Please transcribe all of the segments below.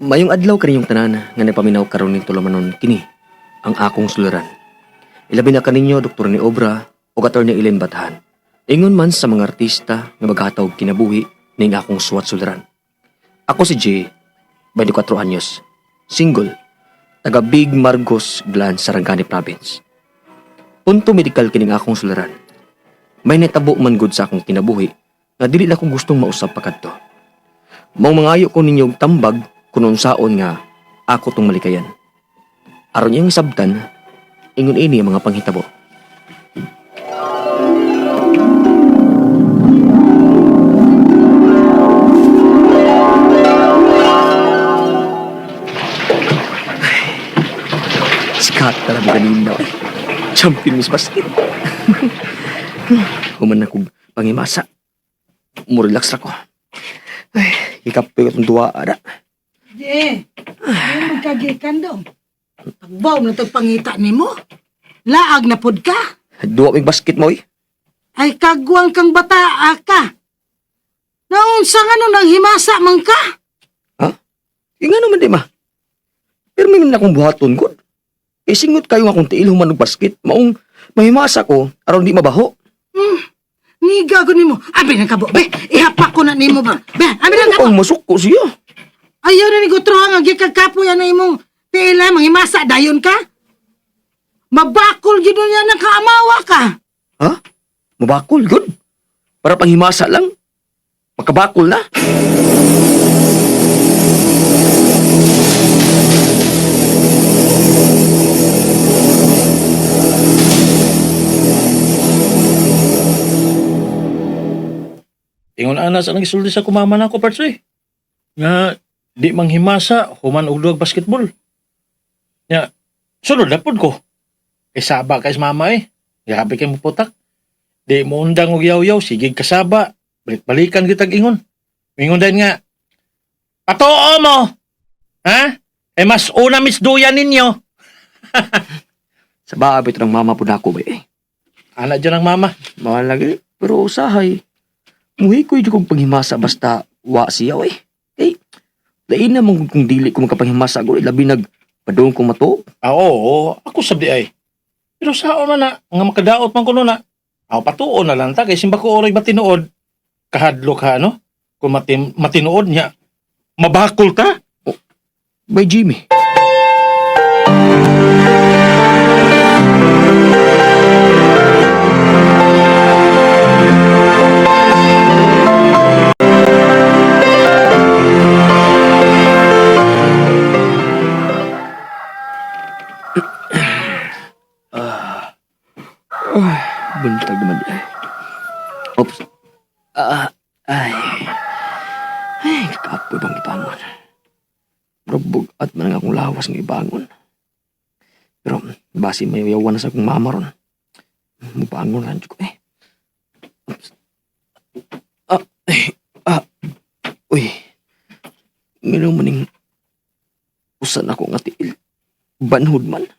Mayong adlaw kaninyong tanan nga napaminaw karon ning tulamanon kini ang akong suliran. Ilabi na kaninyo Dr. ni Obra o Attorney Ellen Batahan. Ingon man sa mga artista nga maghatag kinabuhi ning akong suwat suliran. Ako si Jay, 24 anyos, single, taga Big Margos, Glan, Sarangani Province. Punto medikal kining akong suliran. May netabo man gud sa akong kinabuhi nga dili na ko gustong mausap pakadto. Mao mangayo ko ninyong tambag kung unsaon nga ako tong malikayan. Aron iyang sabtan, ingon ini ang mga panghitabo. Sikat talaga kanina eh. Champion Miss Basket. Human na kong pangimasa. Murelax ako. Ay, ikapoy ko itong duwa, ada. Di, ay magkagikan daw. Pagbaw na itong pangita ni mo. Laag na pod ka. Duwa may basket mo eh. Ay kagwang kang bataa ka. Naunsa nga nun ang himasa man ka. Nga naman di ma. Pero may na akong buhaton ko. Singot kayo nga kung tiil human og basket. Maong mahimasa ko, aron di mabaho. Ni gago ni mo. Abi na kabo. Be, ihapak ko na ni mo ba. Be, abi na Ano kabo. pang masuk ko siya? Ayaw na ni Gutro nga gikagkapo yan na imong tila, manghimasa, dayon ka. Mabakol gino niya ng kaamawa ka. Ha? Mabakol, good. Para panghimasa lang. Makabakol na. Ingon anas ang isulti sa kumama na ko, Parts, nga di manghimasa, human og duwag basketball. Nga, sunod na pod ko. Kay saba kay mama Grabe kay mo putak. Di mo undang og yaw-yaw, sige kasaba. Balik-balikan kitag ingon. Ingon din nga, patoo mo! Ha? Mas una misduyan ninyo. Sa baabit ng mama po na ako ba eh. Anak dyan ang mama. Mahal lagi. Pero usahay. Muhi ko yung kong panghimasa basta wa siya eh. Eh, lain naman kung dili ko magkapanghimasa ko. Labi nagpadong kong mato. Oo, ako sabdi ay. Pero saan man na, nga makadaot man ko na. Ako patuon na lang ta, kay simba ko oray matinuod. Kahadlo ka, no? Kung matinuod niya, mabakol ta? By Jimmy. Buntag naman di ay. Oops. Ay. Ay, kakapoy bang ibangon. Rabog at man ang akong lawas ng ibangon. Pero, basi may yawan na sa akong mama ron. Mubangon lang ko eh. Oops. Uy. Ngano maning usan ako nga tiil. Banhod man.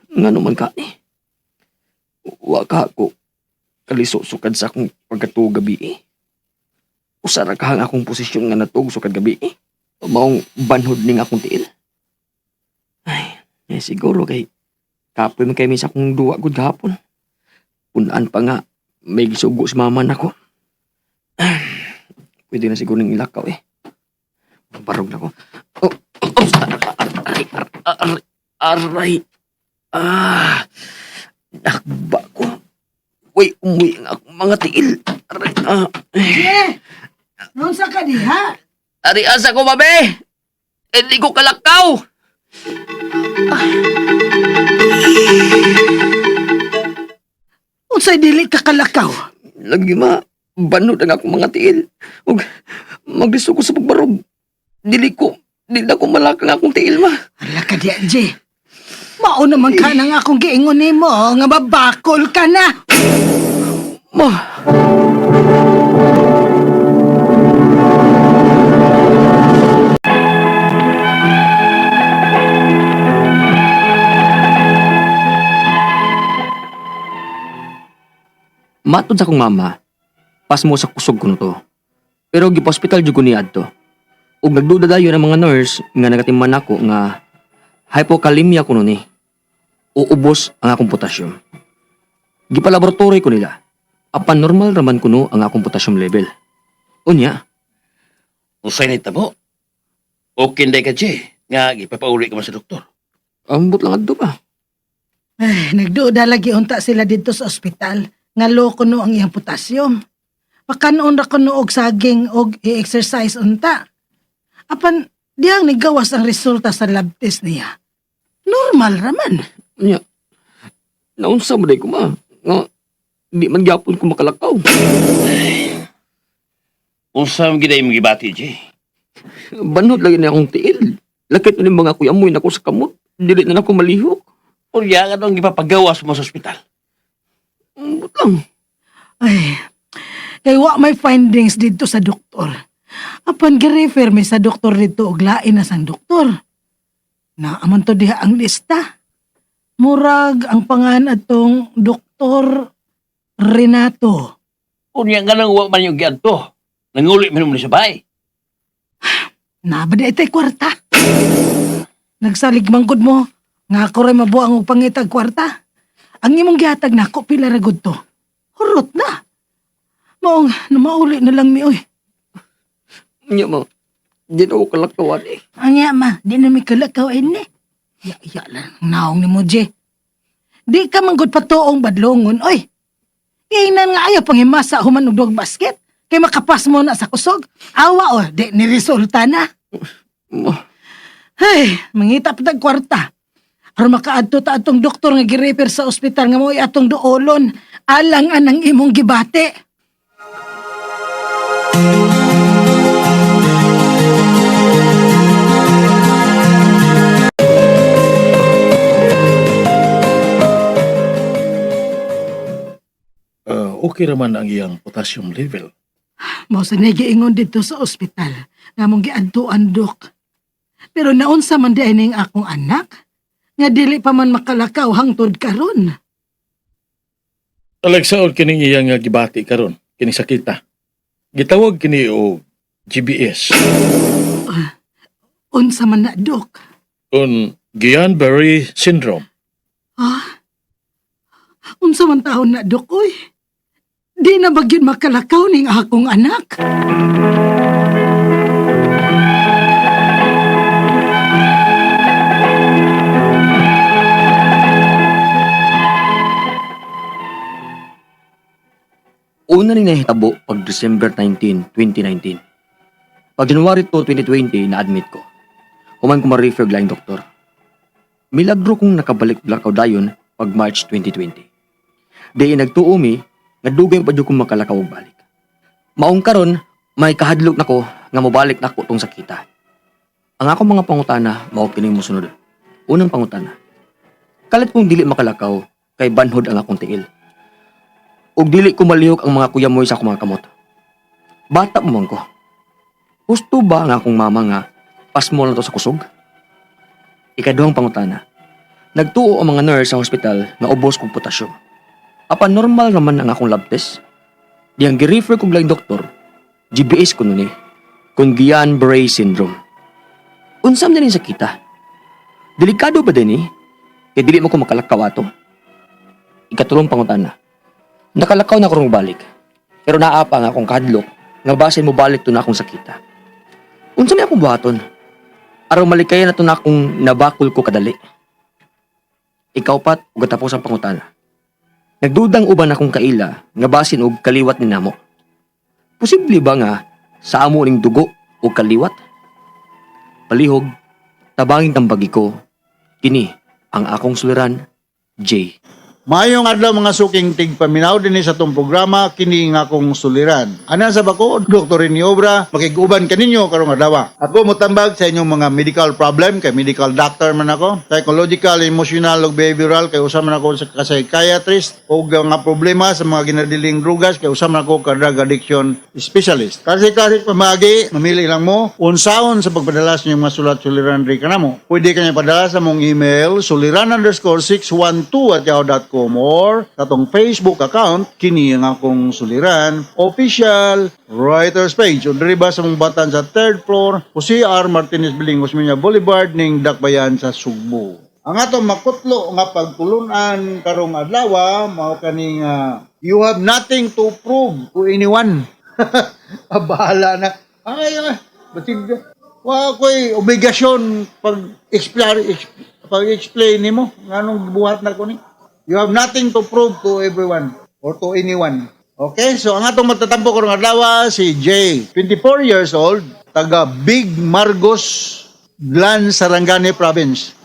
Ngano man ka eh. Waka ako kalisosukad sa akong pagkatuog gabi eh. Usara kahang akong posisyon nga natuog sukad gabi eh. Maong banhod ning akong tiil. Ay, siguro kay kapoy man kay sa akong duwa gud gahapon. Punaan pa nga may gisugo si mama nako. Pwede na siguro ning ilakaw eh. Barog na ko. Aray. Nakba ko. Uy, umuwi ang akong mga tiil. Aray, Naunsa ka diha? Ari asa ko, babe! Hindi ko kalakaw! Unsay dili ka kalakaw? Lagi banod ang akong mga tiil. Ug magisto ko sa pagbarog. Dili na ko malakang akong tiil, ma. Ala ka diya, Jay. Mao naman ka nang akong giingon nimo nga babakol ka na. Ma. Matod sa akong mama, pas mo sa kusog ko to. Pero gipa-hospital jud ko ni adto. Ug nagduda dayon ang mga nurse nga nagatiman ako nga hypokalemia kuno ni. Uubos ang akong potassium. Gipalaboratory ko nila. Apan normal raman kuno ang akong potassium level. Unya, Usay na itabo. Okay na ka, Jay. Nga, ipapauli ka man sa doktor. ambot lang adto pa. Ay, nagduda lagi unta sila dito sa ospital. Nga low kuno ang iyang potassium. Pakanon ra kuno og saging og i-exercise unta. Apan, diyang nigawas ang resulta sa lab test niya. Normal raman. Unya, naunsa mo day ko ma. Nga, di man gyapon ko makalakaw. Unsa ang giday mo gibati, Jay? Banod lagi na akong tiil. Lakit na mga kuyamoy na ko sa kamot. Dili na ako malihok. Urya ka nung gipapagawas mo sa ospital. Ambot lang. Ay, kay wa may findings dito sa doktor. Apan gi-refer mi sa doktor dito og lain na sang doktor. Naaman to diha ang lista. Murag ang pangan atong Doktor Renato. Urya ka nang wa man yung giadto. Nanguli man mo ni sa bahay. Nabada itay kwarta. Nagsalig manggod mo. Nga ako rin mabuang og pangitag kwarta. Ang imong gihatag nako pila ra gud to. Hurot na. Maong namauli na lang mi oy. Unya mo, di na ako kalakawan eh. Anya ma, di na mi kalakaw ini. Ya lang naong ni mo je. Di ka manggod patuong badlongon oy. Ingnan nga ayaw pangimasa human og dog basket. Kay makapas mo na sa kusog. Awa o, di ni resulta na. Ma, Ay, mangita pa tag kwarta. Aron makaadto ta atong doktor nga gi-refer sa ospital nga mo'y atong duolon. Alang anang imong gibate. Okay raman ang iyang potassium level. Mao sa giingon dito sa ospital nga mong giadtuan dok. Pero naunsa man di ay ning akong anak nga dili pa man makalakaw hangtod karon. Alagsaon kining iyang gibati karon, kining sakita. Gitawag kini og GBS. Unsa man na dok? On Guillain-Barré syndrome. Ha? Unsa man taon na dok oy? Di na ba gyud makalakaw ning akong anak? una ning nahitabo pag December 19, 2019. Pag January 2, 2020, na-admit ko. Human ko ma-refer lang doktor. Milagro kong nakabalik lakaw dayon pag March 2020. Di nagtuo mi, nga dugay pa jud kong makalakaw og balik. Maong karon, may kahadlok nako nga mobalik nako tong sakita. Ang akong mga pangutana mao kining mosunod. Unang pangutana. Kalit kong dili makalakaw kay banhod ang akong tiil. Ug dili ko malihok ang mga kuyamoy sa akong mga kamot. Bata mo man ko. Gusto ba ang akong mama nga pasmo lang to sa kusog? Ikaduhang pangutana. Nagtuo ang mga nurse sa hospital nga ubos kong potasyum. Apan normal naman ang akong lab test. Di ang gi-refer kong lang doktor, GBS ko nun eh, kung Guillain-Barré syndrome. Unsam na rin sakita. Delikado ba din eh? Kaya dili mo ko makalakaw ato. Ikatulong pangutana. Nakalakaw na ko rong balik. Pero naapa nga akong kahadlok nga basin mo balik to na akong sakita. Unsa may akong buhaton? Araw malikaya na to na akong nabakol ko kadali. Ikaw pat, ug tapos ang pangutana. Nagdudang uban akong kaila nga basin og kaliwat ni namo. Posible ba nga sa amo ning dugo o kaliwat? Palihog, tabangin tambagi ko. Kini ang akong suliran, J. Mayong adlaw mga suking tigpaminaw din sa tong programa kini nga akong suliran. Ana sa bako, Dr. Rene Obra, makiguban kaninyo karong adlaw. Ako motambag sa inyong mga medical problem kay medical doctor man ako, psychological, emotional ug behavioral kay usa man ako sa psychiatrist ug mga problema sa mga ginadiling drugas kay usa man ako ka drug addiction specialist. Kasi pamagi, mamili lang mo unsaon sa pagpadala sa inyong mga sulat-suliran ri kanamo. Pwede kanya padala sa mong email suliran_612@yahoo.com or katong Facebook account kini ang akong suliran official writers page. O diri ba sa mong batan sa 3rd floor, Jose R. Martinez Biling, Osmeña Boulevard ning Dakbayan sa Sugbo. Ang atong makutlo nga pagtulunan karong adlaw mao kaning you have nothing to prove to anyone. Bahala na. Batid wa ko'y obligasyon pag-explain nimo nganong buhat na ko ni. You have nothing to prove to everyone or to anyone. Okay, so ang atong matatampo karong adlaw si Jay, 24 years old, taga Big Margos, Glan, Sarangani Province.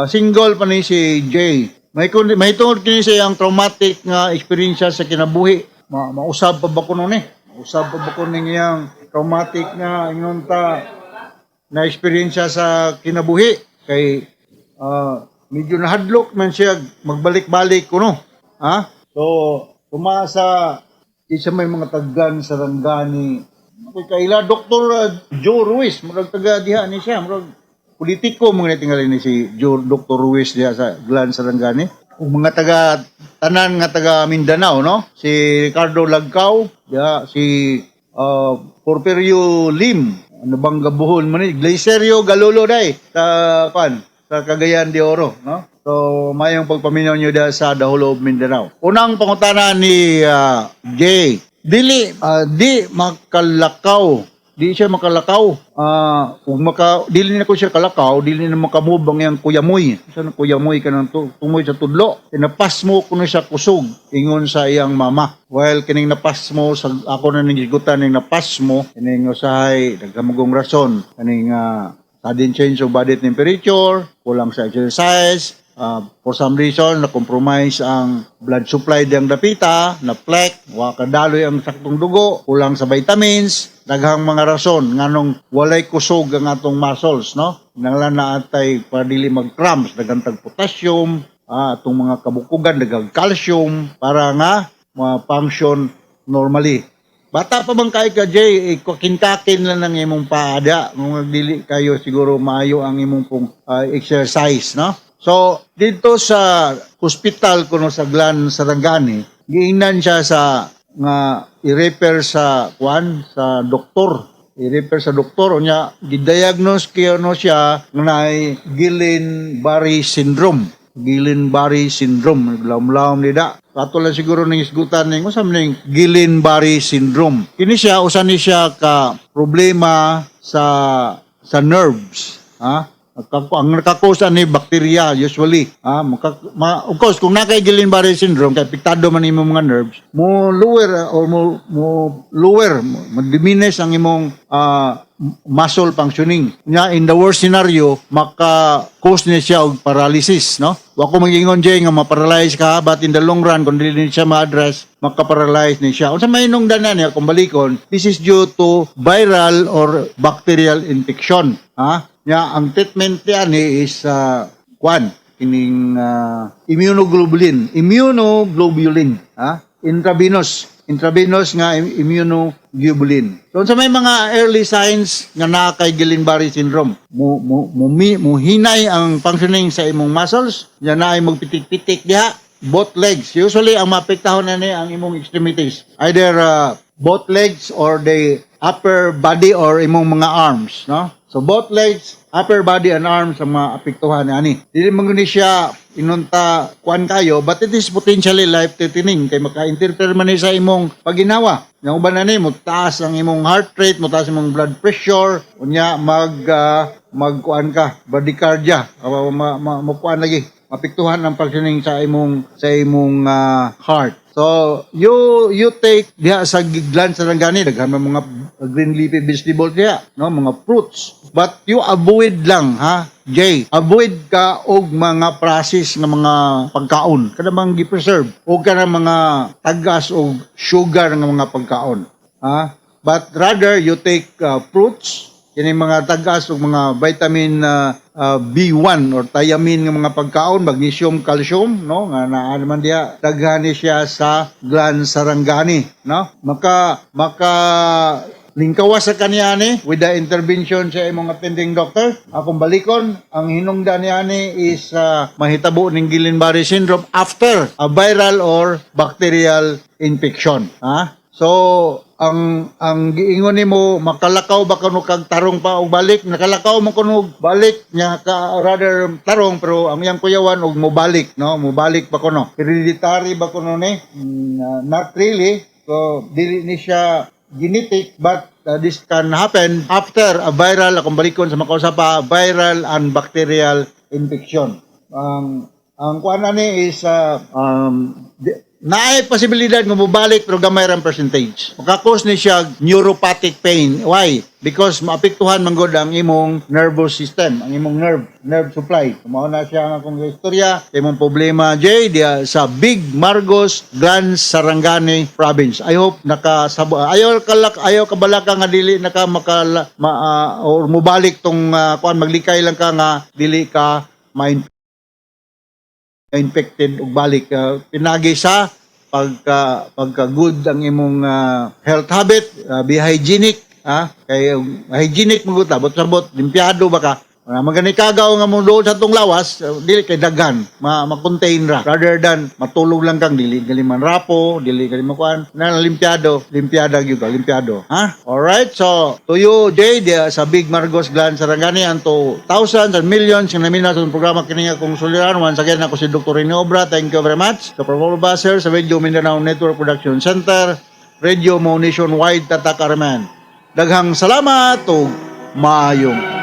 Single pa ni si Jay. May tungod kini siya ang traumatic nga experience sa kinabuhi. Mausab pa ba ko nun Mausab pa ba ko niyang traumatic nga ingon ta na experience sa kinabuhi. Kay medyo nahadlok man siya magbalik-balik kuno. So tumasa isa may mga taggan sa Sarangani. Kaila Dr. Joe Ruiz, murag taga diha ni siya, murag politiko mga tingali ni si Dr. Ruiz diha sa Glan, Sarangani. Ug mga taga tanan nga taga Mindanao, no? Si Ricardo Lagcao, diha si Porfirio Lim, ano bang gabuhol man ni Glacerio Galolo dai sa Cagayan de Oro, no? So mayong pagpaminaw niyo diha sa Dahulo of Mindanao. Unang pangutana ni Jay, di makalakaw. Di siya makalakaw. Dili na ko siya kalakaw, dili na makamove ang iyang kuyamoy. Sa kuyamoy ka ng tumoy sa tudlo. Tinapas mo kuno siya kusog, ingon sa iyang mama. While kining napas mo, ako na nagigutan ning napas mo, kining usahay, nagkamugong rason, kining sudden change of body temperature, kulang sa exercise, for some reason, na-compromise ang blood supply diyang dapita, na-plaque, wakadaloy ang saktong dugo, kulang sa vitamins, daghang mga rason, nganong walay kusog ang atong muscles, no? Nanglan na atay para dili mag-cramps, daghang tag potassium, atong mga kabukugan, daghang calcium, para nga ma-function normally. Bata pa bang kay ka, Jay, kinkakin lang ng imong paada, kung dili kayo siguro maayo ang imong pong exercise, no? So, dito sa hospital kuno sa Glan, Sarangani, giingnan siya sa nga i-refer sa doktor. I-refer sa doktor unya gidiagnose kiyo siya nga Guillain-Barré syndrome. Guillain-Barré syndrome, lawom-lawom nida. Kato lang siguro ning isgutan ning usam ning Guillain-Barré syndrome. Kini siya usa ni siya ka problema sa nerves, ang nakakausa ni bacteria usually. Of course, kung nakay Guillain-Barré syndrome, kay piktado man imong mga nerves, mo diminish ang imong muscle functioning. In the worst scenario, maka-cause niya siya og paralysis, no? Wa ko mag-ingon Jay nga ma-paralyze ka, but in the long run, kung dili siya ma-address, maka-paralyze ni siya. Unsa may nung danan niya, kung balikon, this is due to viral or bacterial infection. Ang treatment niya is kining immunoglobulin, intravenous nga immunoglobulin. So sa may mga early signs nga naa kay Guillain-Barré syndrome, muhinay ang functioning sa imong muscles, yan na ay magpitik-pitik diha, both legs. Usually ang maapektahan na ni ang imong extremities, either both legs or the upper body or imong mga arms, no? So both legs, upper body and arms ang maapektuhan ani. Dili man guni siya inunta kuan kayo, but it is potentially life-threatening kay maka-interfere man ni sa imong paginawa. Yang uban ani mo taas ang imong heart rate, mo taas imong blood pressure, unya magkuan ka, bradycardia, mapuan lagi. Mapektuhan ang functioning sa imong heart. So, you take diha sa Glan, Sarangani, daghan mga green leafy vegetables diha, no, mga fruits. But you avoid lang, Jay. Avoid ka og mga process nga mga pagkaon, kada mang gi-preserve, o kana mga tagas o sugar nga mga pagkaon. But rather you take fruits, kini mga tagas o mga vitamin B1 or thiamine nga mga pagkaon, magnesium, calcium, no, nga naa naman diha daghani siya sa Glan, Sarangani, no. Maka lingkawas sa kanya ni with the intervention sa imong attending doctor. Akong balikon, ang hinungdan niya ni is mahitabo ng Guillain-Barré syndrome after a viral or bacterial infection. Ha? So, ang giingon nimo makalakaw ba kuno kag tarong pa og balik, nakalakaw man kuno balik nya ka rather tarong, pero ang iyang kuyawan og mobalik, no, mobalik pa kuno. Hereditary ba kuno ni? Not really. So dili ni siya genetic, but this can happen after a viral, akong balikon sa makausa pa, viral and bacterial infection. Ang kuan ni is naay posibilidad nga mobalik pero gamay ra percentage. Makakos ni siya neuropathic pain. Why? Because maapektuhan man gud ang imong nervous system, ang imong nerve supply. Mao na siya ang akong istorya, imong problema Jay dia sa Big Margos Gland Sarangani Province. I hope ayaw kabalaka nga dili naka or mobalik tong kuan, maglikay lang ka nga dili ka infected og balik. Pinagi sa pagka good ang imong health habit, be hygienic, kay hygienic mo gutabot sabot limpyado baka magani kagaw nga mo doon sa tong lawas, dili kay daghan ma-contain ra rather than matulog lang kang dili gali man rapo, dili gali makuan na limpyado gyud ka limpyado. Alright, so to you Jay sa Big Margos Gland Sarangani, and to thousands and millions nga namina sa programa kini nga kong suliran. Once again, ako si Dr. Rene Obra. Thank you very much sa Professor sa Radio Mindanao Network Production Center, Radio Mo Nationwide Tatak Arman. Daghang salamat ug maayong